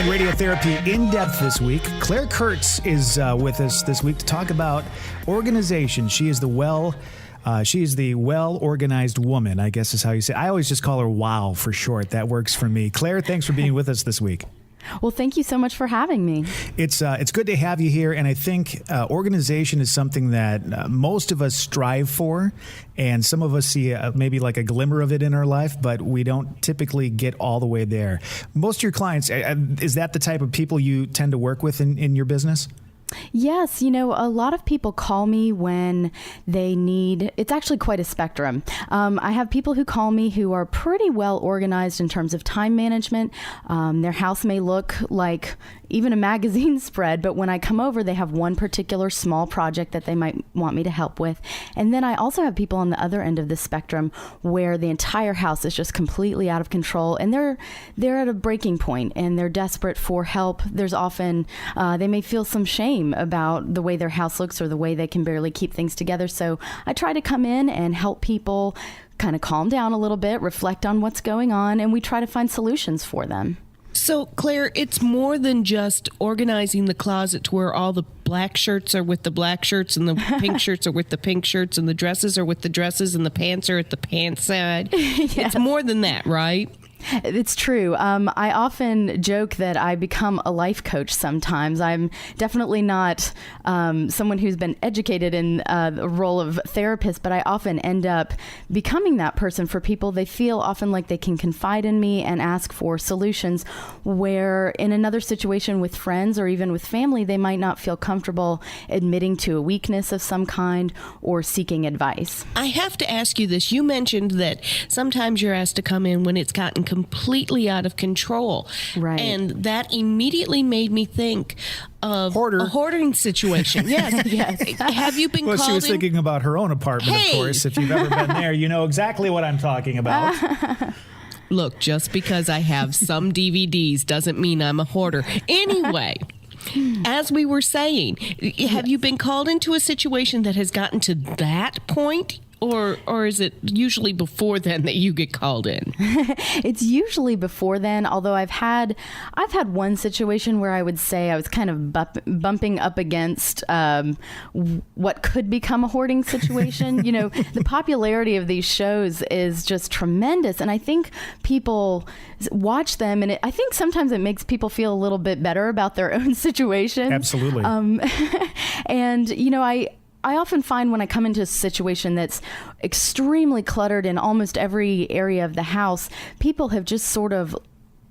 Radiotherapy In Depth this week. Claire Kurtz is with us this week to talk about organization. She is the well-organized woman, I guess is how you say it. I always just call her WOW for short. That works for me. Claire, thanks for being with us this week. Well, thank you so much for having me. It's good to have you here, and I think organization is something that most of us strive for, and some of us see maybe like a glimmer of it in our life, but we don't typically get all the way there. Most of your clients, is that the type of people you tend to work with in your business? Yes, a lot of people call me when they need, it's actually quite a spectrum. I have people who call me who are pretty well organized in terms of time management. Their house may look like even a magazine spread, but when I come over, they have one particular small project that they might want me to help with. And then I also have people on the other end of the spectrum where the entire house is just completely out of control, and they're at a breaking point and they're desperate for help. There's often, they may feel some shame about the way their house looks or the way they can barely keep things together. So I try to come in and help people kind of calm down a little bit, reflect on what's going on, and we try to find solutions for them. So, Claire, it's more than just organizing the closet to where all the black shirts are with the black shirts and the pink shirts are with the pink shirts and the dresses are with the dresses and the pants are at the pants side. Yes. It's more than that, right? It's true. I often joke that I become a life coach sometimes. I'm definitely not someone who's been educated in the role of therapist, but I often end up becoming that person for people. They feel often like they can confide in me and ask for solutions, where in another situation with friends or even with family, they might not feel comfortable admitting to a weakness of some kind or seeking advice. I have to ask you this. You mentioned that sometimes you're asked to come in when it's gotten completely out of control. Right. And that immediately made me think of a hoarding situation. Yes. Yes. Have you been called she was thinking about her own apartment, of course. If you've ever been there, you know exactly what I'm talking about. Look, just because I have some DVDs doesn't mean I'm a hoarder. Anyway, as we were saying, have you been called into a situation that has gotten to that point? Or is it usually before then that you get called in? It's usually before then, although I've had one situation where I would say I was kind of bumping up against what could become a hoarding situation. The popularity of these shows is just tremendous, and I think people watch them, and I think sometimes it makes people feel a little bit better about their own situation. Absolutely. And I often find when I come into a situation that's extremely cluttered in almost every area of the house, people have just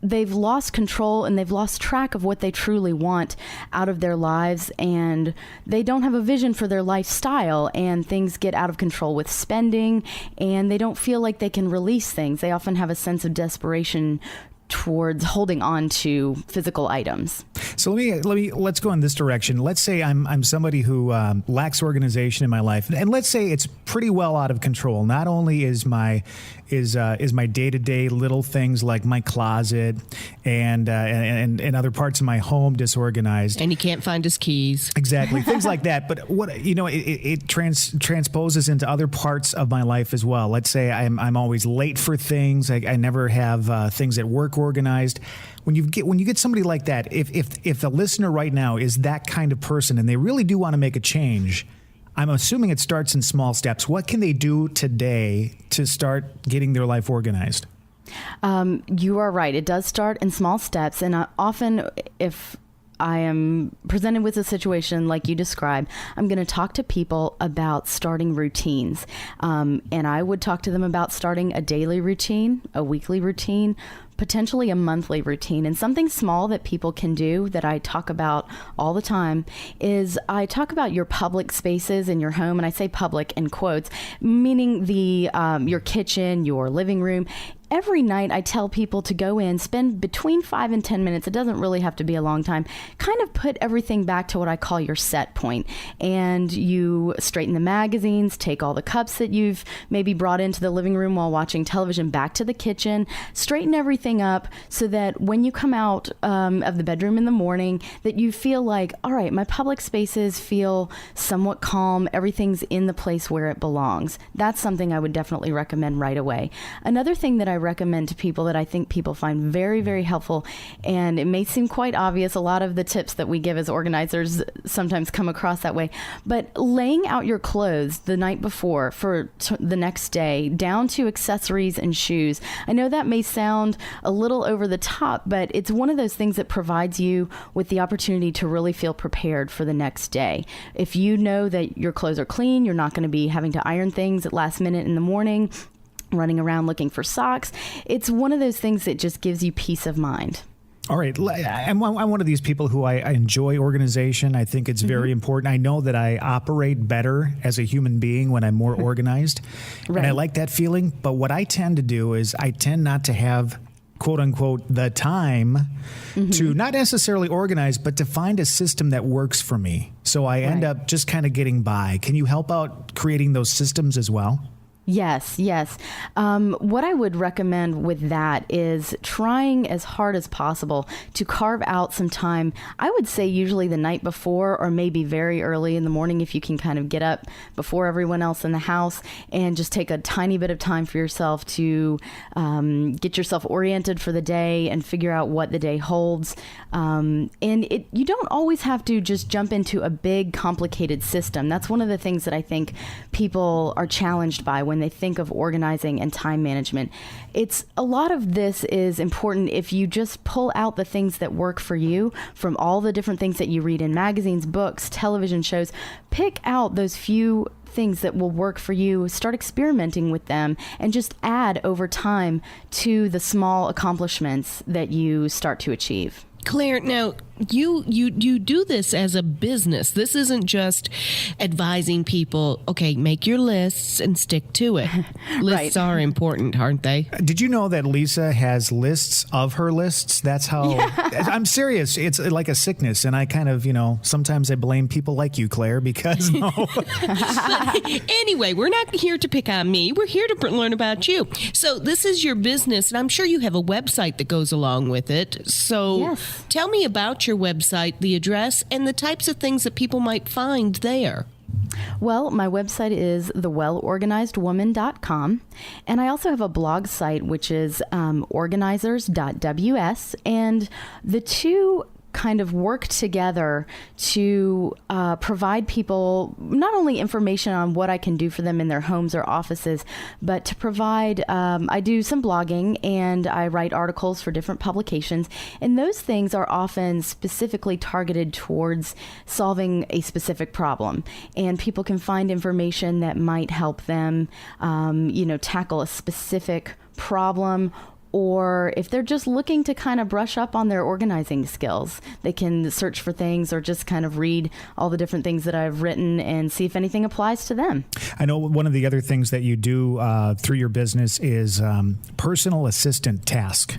they've lost control and they've lost track of what they truly want out of their lives, and they don't have a vision for their lifestyle, and things get out of control with spending, and they don't feel like they can release things. They often have a sense of desperation towards holding on to physical items. So let's go in this direction. Let's say I'm somebody who lacks organization in my life, and let's say it's pretty well out of control. Not only is my day-to-day little things like my closet and other parts of my home disorganized, and he can't find his keys. Exactly, things like that. But it transposes into other parts of my life as well. Let's say I'm always late for things. I never have things at work organized. When you get somebody like that, if the listener right now is that kind of person and they really do want to make a change, I'm assuming it starts in small steps. What can they do today to start getting their life organized? You are right. It does start in small steps. And often if I am presented with a situation like you described, I'm going to talk to people about starting routines. And I would talk to them about starting a daily routine, a weekly routine, potentially a monthly routine. And something small that people can do that I talk about all the time is I talk about your public spaces in your home. And I say public in quotes, meaning your kitchen, your living room. Every night I tell people to go in, spend between 5 and 10 minutes. It doesn't really have to be a long time. Kind of put everything back to what I call your set point. And you straighten the magazines, take all the cups that you've maybe brought into the living room while watching television back to the kitchen, straighten everything up so that when you come out of the bedroom in the morning, that you feel like, all right, my public spaces feel somewhat calm. Everything's in the place where it belongs. That's something I would definitely recommend right away. Another thing that I I recommend to people that I think people find very, very helpful. And it may seem quite obvious. A lot of the tips that we give as organizers sometimes come across that way. But laying out your clothes the night before for the next day, down to accessories and shoes. I know that may sound a little over the top, but it's one of those things that provides you with the opportunity to really feel prepared for the next day. If you know that your clothes are clean, you're not going to be having to iron things at last minute in the morning, running around looking for socks. It's one of those things that just gives you peace of mind. All right. I'm one of these people who I enjoy organization. I think it's very important. I know that I operate better as a human being when I'm more organized. Right. And I like that feeling. But what I tend to do is I tend not to have, quote unquote, the time to not necessarily organize, but to find a system that works for me. So I end up just kind of getting by. Can you help out creating those systems as well? Yes, yes. What I would recommend with that is trying as hard as possible to carve out some time. I would say usually the night before, or maybe very early in the morning if you can kind of get up before everyone else in the house and just take a tiny bit of time for yourself to get yourself oriented for the day and figure out what the day holds. You don't always have to just jump into a big, complicated system. That's one of the things that I think people are challenged by when they think of organizing and time management. It's a lot of this is important if you just pull out the things that work for you from all the different things that you read in magazines, books, television shows. Pick out those few things that will work for you, start experimenting with them, and just add over time to the small accomplishments that you start to achieve. Claire, now you do this as a business. This isn't just advising people, okay, make your lists and stick to it. Lists are important, aren't they? Did you know that Lisa has lists of her lists? That's how I'm serious. It's like a sickness. And I kind of, sometimes I blame people like you, Claire, because Anyway, we're not here to pick on me. We're here to learn about you. So this is your business, and I'm sure you have a website that goes along with it. So tell me about your website, the address, and the types of things that people might find there. Well, my website is thewellorganizedwoman.com, and I also have a blog site, which is organizers.ws, and the two kind of work together to provide people not only information on what I can do for them in their homes or offices, but to provide, I do some blogging and I write articles for different publications. And those things are often specifically targeted towards solving a specific problem. And people can find information that might help them, tackle a specific problem. Or if they're just looking to kind of brush up on their organizing skills, they can search for things or just kind of read all the different things that I've written and see if anything applies to them. I know one of the other things that you do through your business is personal assistant task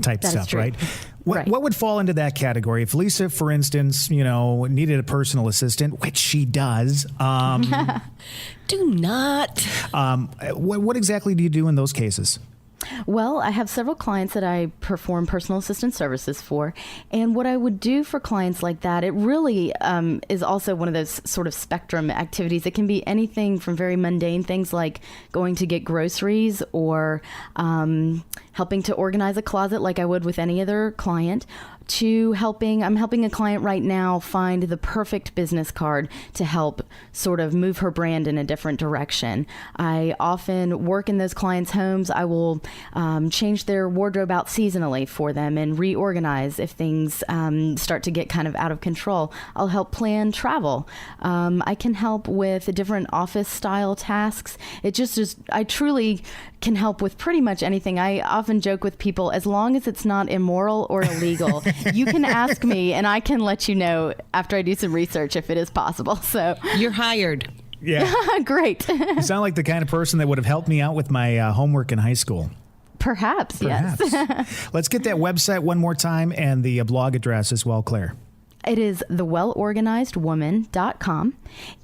type that stuff, right? Right. What would fall into that category? If Lisa, for instance, needed a personal assistant, which she does. Do not. What exactly do you do in those cases? Well, I have several clients that I perform personal assistant services for. And what I would do for clients like that, it really is also one of those sort of spectrum activities. It can be anything from very mundane things like going to get groceries or helping to organize a closet like I would with any other client, to I'm helping a client right now find the perfect business card to help sort of move her brand in a different direction. I often work in those clients' homes. I will change their wardrobe out seasonally for them and reorganize if things start to get kind of out of control. I'll help plan travel. I can help with different office style tasks. I truly can help with pretty much anything. I often joke with people, as long as it's not immoral or illegal, you can ask me and I can let you know after I do some research if it is possible. So you're hired. Yeah. Great. You sound like the kind of person that would have helped me out with my homework in high school. Perhaps. Yes. Let's get that website one more time and the blog address as well, Claire. It is thewellorganizedwoman.com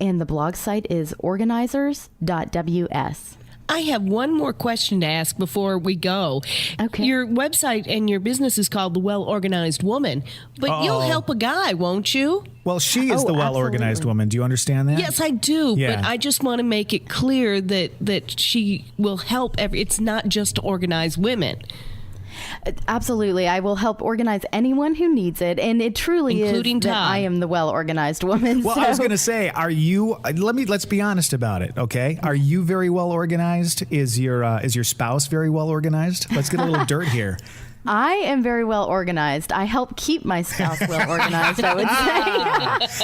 and the blog site is organizers.ws. I have one more question to ask before we go. Okay. Your website and your business is called The Well Organized Woman, but you'll help a guy, won't you? Well, she is Oh, the well-organized absolutely. woman. Do you understand that? Yes, I do, Yeah. but I just want to make it clear that she will help it's not just to organize women. Absolutely. I will help organize anyone who needs it. And it truly Including is that Todd. I am the well-organized woman. Well, so. I was going to say, are you? Let's be honest about it, okay? Are you very well organized? Is your spouse very well organized? Let's get a little dirt here. I am very well organized. I help keep my spouse well organized, I would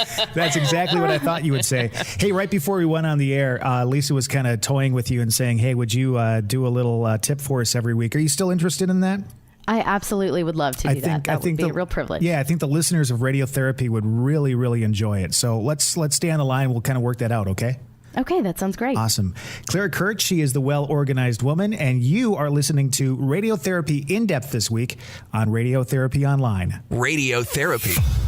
say. That's exactly what I thought you would say. Hey, right before we went on the air, Lisa was kind of toying with you and saying, "Hey, would you do a little tip for us every week?" Are you still interested in that? I absolutely would love to do that. That would be a real privilege. Yeah, I think the listeners of Radiotherapy would really, really enjoy it. So let's stay on the line. We'll kind of work that out, okay? Okay, that sounds great. Awesome. Clara Kurt, she is the well-organized woman, and you are listening to Radiotherapy In Depth this week on Radiotherapy Online. Radiotherapy.